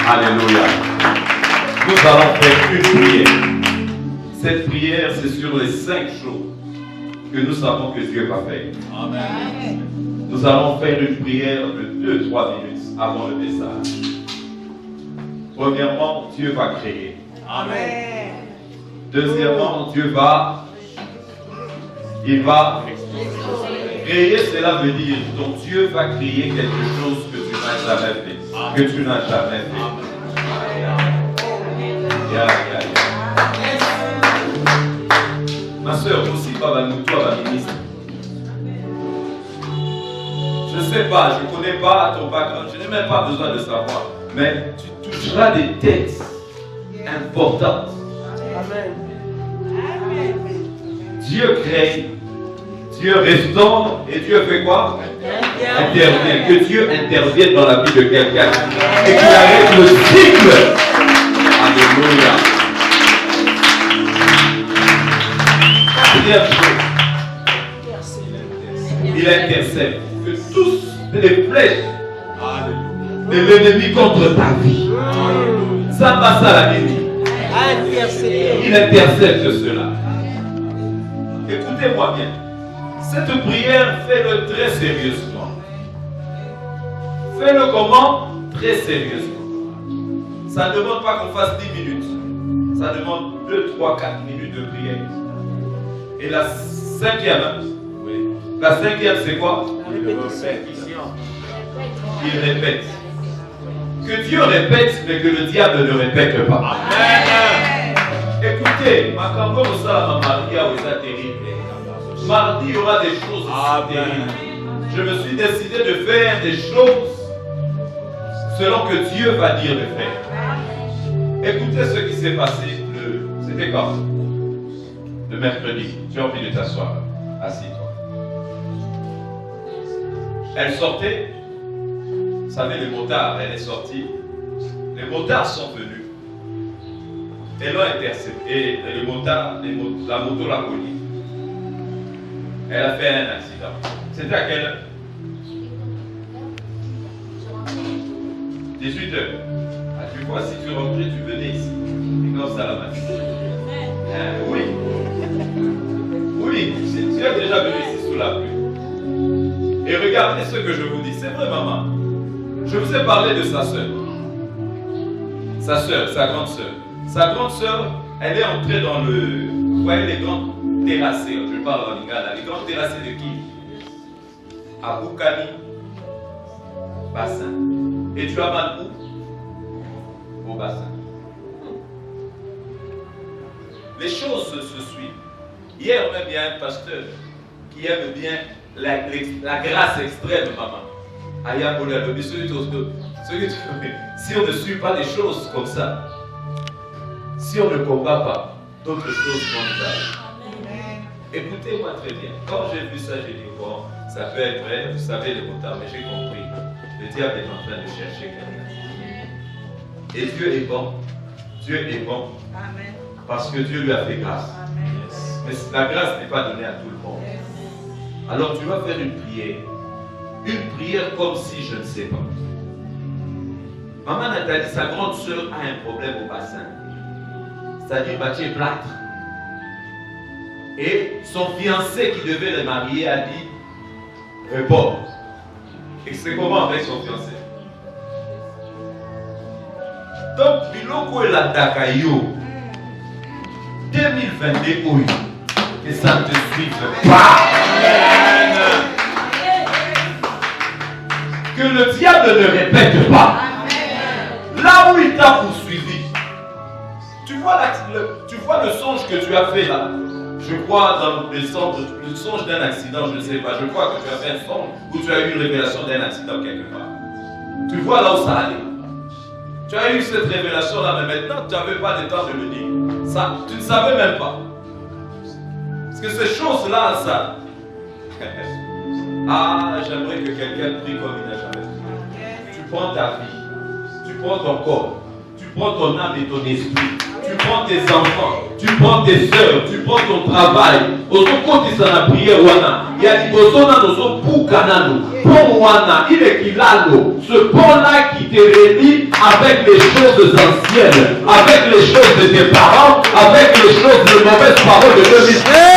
Alléluia. Nous allons faire une prière. Cette prière, c'est sur les 5 jours que nous savons que Dieu va faire. Amen. Nous allons faire une prière de 2-3 minutes avant le message. Premièrement, Dieu va créer. Amen. Deuxièmement, il va créer, cela veut dire, donc Dieu va créer quelque chose que tu n'as jamais fait. Que tu n'as jamais fait. Ma soeur, aussi, Baba Moutou, Baba ministre. Je ne sais pas, je ne connais pas ton background, je n'ai même pas besoin de savoir. Mais tu toucheras des têtes importantes. Amen. Dieu crée, Dieu restaure et Dieu fait quoi? Intervient. Que Dieu intervienne dans la vie de quelqu'un et qu'il arrête le cycle. Alléluia. Première chose, il intercède. Que tous les flèches de l'ennemi contre ta vie, ça passe à l'ennemi. Il intercède de cela. Écoutez-moi bien. Cette prière, fais-le très sérieusement. Fais-le comment? Très sérieusement. Ça ne demande pas qu'on fasse 10 minutes. Ça demande 2, 3, 4 minutes de prière. Et la cinquième, c'est quoi? Il répète. Que Dieu répète, mais que le diable ne répète pas. Amen. Écoutez, mardi, il y aura des choses terribles. Je me suis décidé de faire des choses selon que Dieu va dire de faire. Écoutez ce qui s'est passé. C'était quand? Le mercredi. Tu as envie de t'asseoir. Assis-toi. Elle sortait. Vous savez, les motards, elle est sortie. Les motards sont venus. Elle l'a intercepté. La moto l'a connue. Elle a fait un accident. C'était à quelle heure? 18 heures. Ah, tu vois, si tu rentrais, tu venais ici. Et comme ça, la matinée. Oui. Oui, tu as déjà venu ici sous la pluie. Et regardez ce que je vous dis. C'est vrai, maman. Je vous ai parlé de sa soeur. Sa soeur, sa grande soeur. Sa grande soeur, elle est entrée dans le... Vous voyez les grandes terrassées, je parle en Lingala. Les grandes terrassées de qui? À Boukani, bassin. Et tu as mal où? Au bassin. Les choses se suivent. Hier même, il y a un pasteur qui aime bien la grâce extrême, maman. Si on ne suit pas les choses comme ça, si on ne combat pas, d'autres choses vont nous arriver. Écoutez-moi très bien. Quand j'ai vu ça, j'ai dit bon, ça peut être vrai, vous savez les motards, mais j'ai compris. Le diable est en train de chercher quelqu'un. Et Dieu est bon. Dieu est bon. Amen. Parce que Dieu lui a fait grâce. Amen. Mais la grâce n'est pas donnée à tout le monde. Alors tu vas faire une prière. Une prière comme si je ne sais pas. Maman Nathalie, sa grande soeur a un problème au bassin. C'est-à-dire Mathieu plâtre. Et son fiancé qui devait le marier a dit report. Et c'est comment avec son fiancé? Donc, Biloko et la Dakayo 2022, oui. Que ça ne te suive pas. Que le diable ne répète pas. Là où il t'a poursuivi. Tu vois le songe que tu as fait là. Je crois dans le songe d'un accident, je ne sais pas. Je crois que tu as fait un songe où tu as eu une révélation d'un accident quelque part. Tu vois là où ça allait. Tu as eu cette révélation là, mais maintenant tu n'avais pas le temps de le dire. Ça, tu ne savais même pas. Parce que ces choses-là, ça. Ah, j'aimerais que quelqu'un prie comme il n'a jamais prié. Tu prends ta vie, tu prends ton corps, tu prends ton âme et ton esprit, tu prends tes enfants, tu prends tes soeurs, tu prends ton travail. Au secours, tu s'en as prié, Wana. Il a dit, pour moi, il est qu'il a l'eau. Ce pont-là qui te relie avec les choses anciennes, avec les choses de tes parents, avec les choses de mauvaises paroles de 2000.